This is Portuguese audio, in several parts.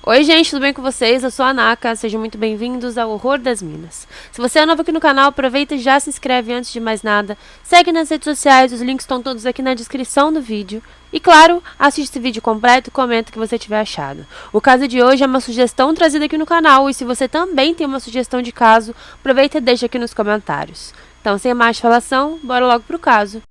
Oi gente, tudo bem com vocês? Eu sou a Naka, sejam muito bem-vindos ao Horror das Minas. Se você é novo aqui no canal, aproveita e já se inscreve antes de mais nada. Segue nas redes sociais, os links estão todos aqui na descrição do vídeo. E claro, assiste esse vídeo completo e comenta o que você tiver achado. O caso de hoje é uma sugestão trazida aqui no canal, e se você também tem uma sugestão de caso, aproveita e deixa aqui nos comentários. Então, sem mais falação, bora logo pro caso.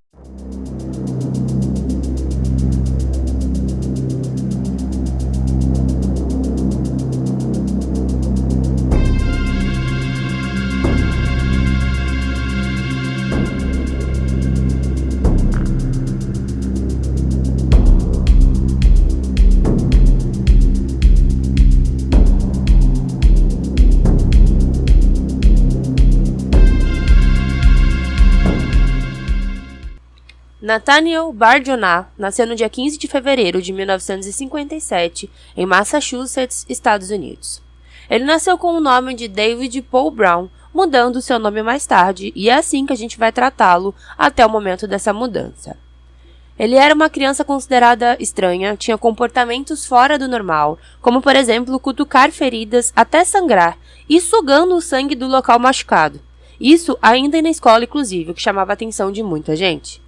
Nathaniel Bar-Jonah nasceu no dia 15 de fevereiro de 1957, em Massachusetts, Estados Unidos. Ele nasceu com o nome de David Paul Brown, mudando seu nome mais tarde, e é assim que a gente vai tratá-lo até o momento dessa mudança. Ele era uma criança considerada estranha, tinha comportamentos fora do normal, como por exemplo cutucar feridas até sangrar e sugando o sangue do local machucado. Isso ainda na escola, inclusive, o que chamava a atenção de muita gente.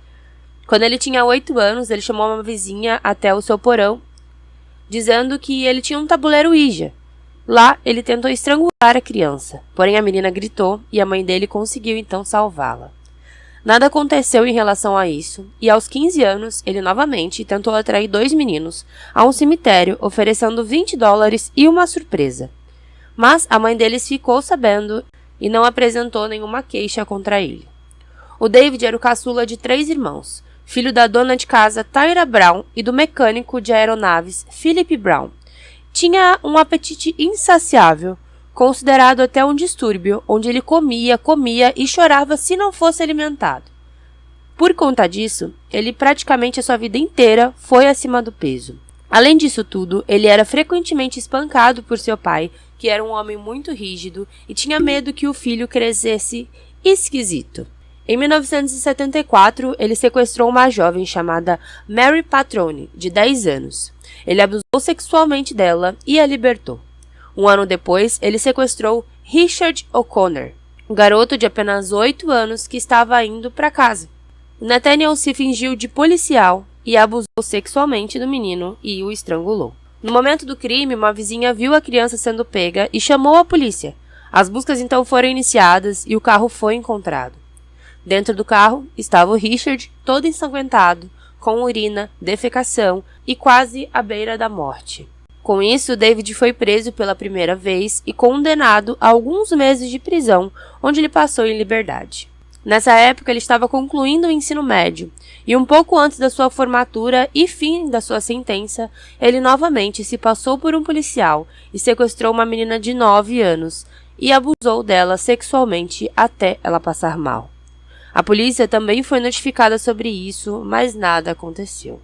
Quando ele tinha 8 anos, ele chamou uma vizinha até o seu porão, dizendo que ele tinha um tabuleiro Ouija. Lá, ele tentou estrangular a criança, porém a menina gritou e a mãe dele conseguiu então salvá-la. Nada aconteceu em relação a isso, e aos 15 anos, ele novamente tentou atrair 2 meninos a um cemitério, oferecendo $20 e uma surpresa. Mas a mãe deles ficou sabendo e não apresentou nenhuma queixa contra ele. O David era o caçula de 3 irmãos, filho da dona de casa Tyra Brown e do mecânico de aeronaves Philip Brown. Tinha um apetite insaciável, considerado até um distúrbio, onde ele comia e chorava se não fosse alimentado. Por conta disso, ele praticamente a sua vida inteira foi acima do peso. Além disso tudo, ele era frequentemente espancado por seu pai, que era um homem muito rígido e tinha medo que o filho crescesse esquisito. Em 1974, ele sequestrou uma jovem chamada Mary Patrone, de 10 anos. Ele abusou sexualmente dela e a libertou. Um ano depois, ele sequestrou Richard O'Connor, um garoto de apenas 8 anos que estava indo para casa. Nathaniel se fingiu de policial e abusou sexualmente do menino e o estrangulou. No momento do crime, uma vizinha viu a criança sendo pega e chamou a polícia. As buscas então foram iniciadas e o carro foi encontrado. Dentro do carro estava o Richard, todo ensanguentado, com urina, defecação e quase à beira da morte. Com isso, David foi preso pela primeira vez e condenado a alguns meses de prisão, onde ele passou em liberdade. Nessa época, ele estava concluindo o ensino médio, e um pouco antes da sua formatura e fim da sua sentença, ele novamente se passou por um policial e sequestrou uma menina de 9 anos e abusou dela sexualmente até ela passar mal. A polícia também foi notificada sobre isso, mas nada aconteceu.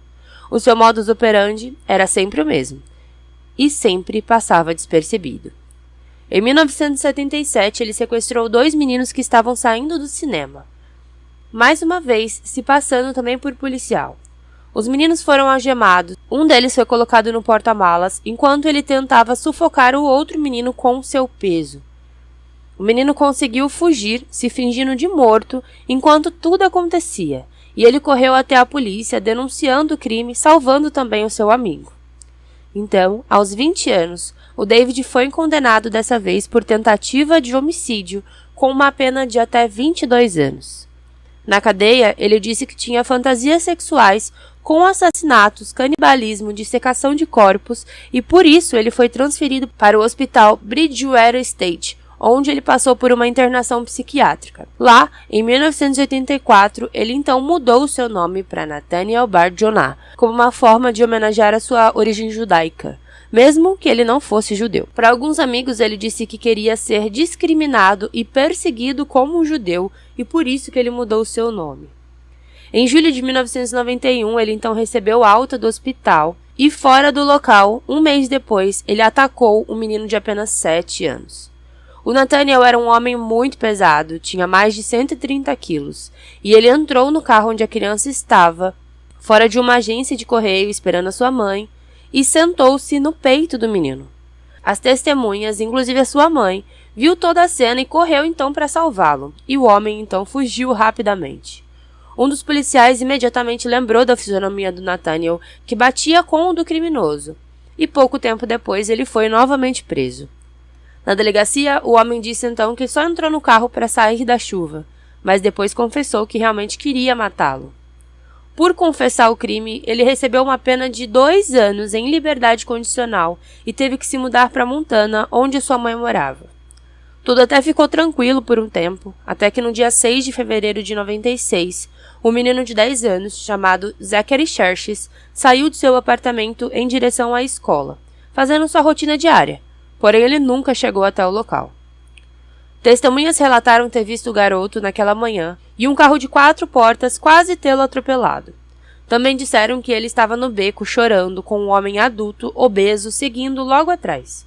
O seu modus operandi era sempre o mesmo, e sempre passava despercebido. Em 1977, ele sequestrou 2 meninos que estavam saindo do cinema, mais uma vez se passando também por policial. Os meninos foram algemados, um deles foi colocado no porta-malas, enquanto ele tentava sufocar o outro menino com seu peso. O menino conseguiu fugir, se fingindo de morto, enquanto tudo acontecia, e ele correu até a polícia denunciando o crime, salvando também o seu amigo. Então, aos 20 anos, o David foi condenado dessa vez por tentativa de homicídio, com uma pena de até 22 anos. Na cadeia, ele disse que tinha fantasias sexuais com assassinatos, canibalismo, dissecação de corpos, e por isso ele foi transferido para o hospital Bridgewater State, onde ele passou por uma internação psiquiátrica. Lá, em 1984, ele então mudou seu nome para Nathaniel Bar-Jonah, como uma forma de homenagear a sua origem judaica, mesmo que ele não fosse judeu. Para alguns amigos, ele disse que queria ser discriminado e perseguido como um judeu, e por isso que ele mudou seu nome. Em julho de 1991, ele então recebeu alta do hospital, e fora do local, um mês depois, ele atacou um menino de apenas 7 anos. O Nathaniel era um homem muito pesado, tinha mais de 130 quilos, e ele entrou no carro onde a criança estava, fora de uma agência de correio esperando a sua mãe, e sentou-se no peito do menino. As testemunhas, inclusive a sua mãe, viu toda a cena e correu então para salvá-lo, e o homem então fugiu rapidamente. Um dos policiais imediatamente lembrou da fisionomia do Nathaniel, que batia com o do criminoso, e pouco tempo depois ele foi novamente preso. Na delegacia, o homem disse então que só entrou no carro para sair da chuva, mas depois confessou que realmente queria matá-lo. Por confessar o crime, ele recebeu uma pena de 2 anos em liberdade condicional e teve que se mudar para Montana, onde sua mãe morava. Tudo até ficou tranquilo por um tempo, até que no dia 6 de fevereiro de 96, um menino de 10 anos, chamado Zachary Scherches, saiu de seu apartamento em direção à escola, fazendo sua rotina diária, porém ele nunca chegou até o local. Testemunhas relataram ter visto o garoto naquela manhã e um carro de 4 portas quase tê-lo atropelado. Também disseram que ele estava no beco chorando com um homem adulto, obeso, seguindo logo atrás.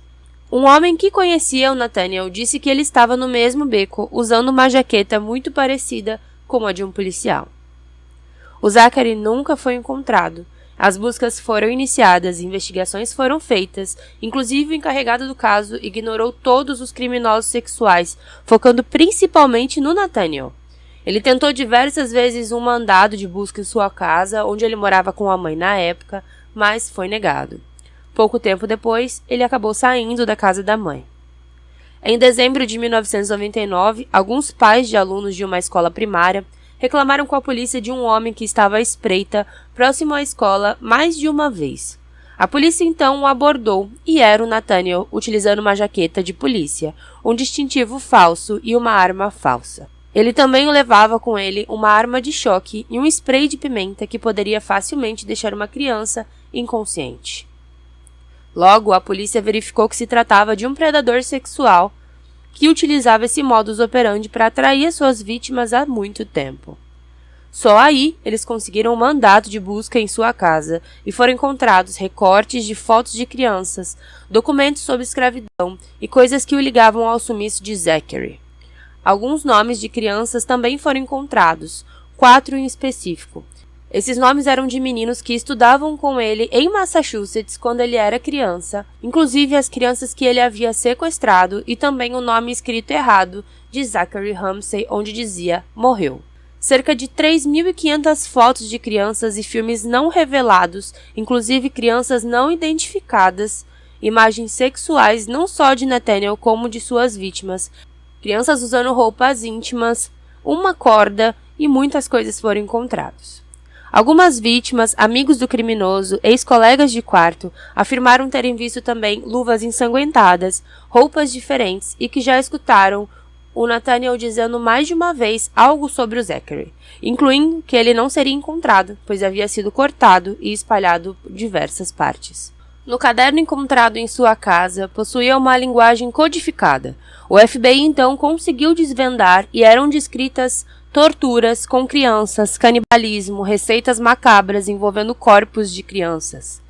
Um homem que conhecia o Nathaniel disse que ele estava no mesmo beco, usando uma jaqueta muito parecida com a de um policial. O Zachary nunca foi encontrado. As buscas foram iniciadas e investigações foram feitas, inclusive o encarregado do caso ignorou todos os criminosos sexuais, focando principalmente no Nathaniel. Ele tentou diversas vezes um mandado de busca em sua casa, onde ele morava com a mãe na época, mas foi negado. Pouco tempo depois, ele acabou saindo da casa da mãe. Em dezembro de 1999, alguns pais de alunos de uma escola primária reclamaram com a polícia de um homem que estava à espreita próximo à escola mais de uma vez. A polícia então o abordou e era o Nathaniel utilizando uma jaqueta de polícia, um distintivo falso e uma arma falsa. Ele também levava com ele uma arma de choque e um spray de pimenta que poderia facilmente deixar uma criança inconsciente. Logo, a polícia verificou que se tratava de um predador sexual que utilizava esse modus operandi para atrair suas vítimas há muito tempo. Só aí eles conseguiram um mandato de busca em sua casa e foram encontrados recortes de fotos de crianças, documentos sobre escravidão e coisas que o ligavam ao sumiço de Zachary. Alguns nomes de crianças também foram encontrados, 4 em específico. Esses nomes eram de meninos que estudavam com ele em Massachusetts quando ele era criança, inclusive as crianças que ele havia sequestrado e também o nome escrito errado de Zachary Ramsey, onde dizia morreu. Cerca de 3.500 fotos de crianças e filmes não revelados, inclusive crianças não identificadas, imagens sexuais não só de Nathaniel como de suas vítimas, crianças usando roupas íntimas, uma corda e muitas coisas foram encontradas. Algumas vítimas, amigos do criminoso, ex-colegas de quarto, afirmaram terem visto também luvas ensanguentadas, roupas diferentes e que já escutaram o Nathaniel dizendo mais de uma vez algo sobre o Zachary, incluindo que ele não seria encontrado, pois havia sido cortado e espalhado por diversas partes. No caderno encontrado em sua casa, possuía uma linguagem codificada. O FBI então conseguiu desvendar e eram descritas torturas com crianças, canibalismo, receitas macabras envolvendo corpos de crianças.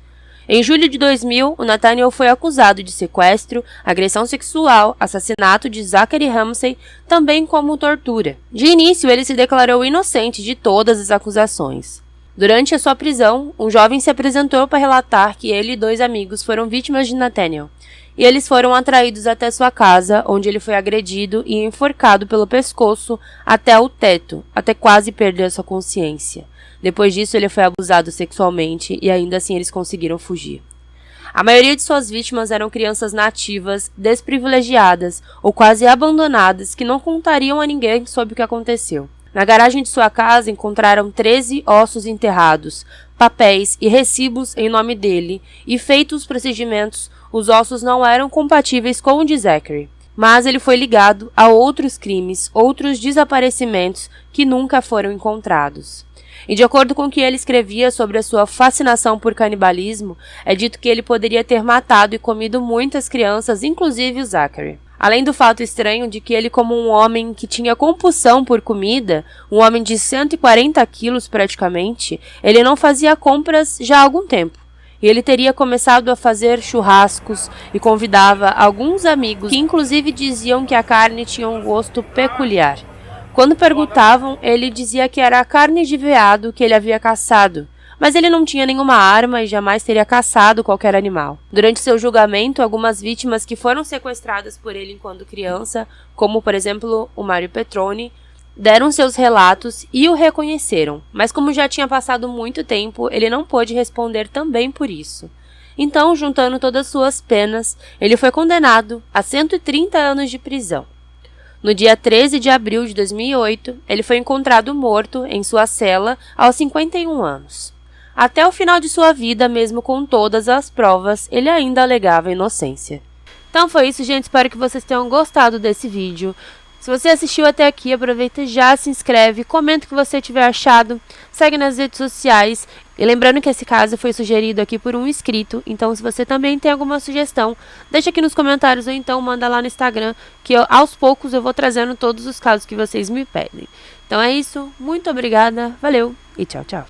Em julho de 2000, o Nathaniel foi acusado de sequestro, agressão sexual, assassinato de Zachary Ramsey, também como tortura. De início, ele se declarou inocente de todas as acusações. Durante a sua prisão, um jovem se apresentou para relatar que ele e 2 amigos foram vítimas de Nathaniel, e eles foram atraídos até sua casa, onde ele foi agredido e enforcado pelo pescoço até o teto, até quase perder sua consciência. Depois disso, ele foi abusado sexualmente e ainda assim eles conseguiram fugir. A maioria de suas vítimas eram crianças nativas, desprivilegiadas ou quase abandonadas que não contariam a ninguém sobre o que aconteceu. Na garagem de sua casa encontraram 13 ossos enterrados, papéis e recibos em nome dele, e feitos os procedimentos, os ossos não eram compatíveis com o de Zachary, mas ele foi ligado a outros crimes, outros desaparecimentos que nunca foram encontrados. E de acordo com o que ele escrevia sobre a sua fascinação por canibalismo, é dito que ele poderia ter matado e comido muitas crianças, inclusive o Zachary. Além do fato estranho de que ele, como um homem que tinha compulsão por comida, um homem de 140 quilos praticamente, ele não fazia compras já há algum tempo. E ele teria começado a fazer churrascos e convidava alguns amigos que inclusive diziam que a carne tinha um gosto peculiar. Quando perguntavam, ele dizia que era a carne de veado que ele havia caçado, mas ele não tinha nenhuma arma e jamais teria caçado qualquer animal. Durante seu julgamento, algumas vítimas que foram sequestradas por ele enquanto criança, como por exemplo o Mario Petroni, deram seus relatos e o reconheceram, mas como já tinha passado muito tempo, ele não pôde responder também por isso. Então, juntando todas suas penas, ele foi condenado a 130 anos de prisão. No dia 13 de abril de 2008, ele foi encontrado morto em sua cela aos 51 anos. Até o final de sua vida, mesmo com todas as provas, ele ainda alegava inocência. Então foi isso, gente. Espero que vocês tenham gostado desse vídeo. Se você assistiu até aqui, aproveita e já se inscreve, comenta o que você tiver achado, segue nas redes sociais. E lembrando que esse caso foi sugerido aqui por um inscrito, então se você também tem alguma sugestão, deixa aqui nos comentários ou então manda lá no Instagram, que aos poucos eu vou trazendo todos os casos que vocês me pedem. Então é isso, muito obrigada, valeu e tchau, tchau.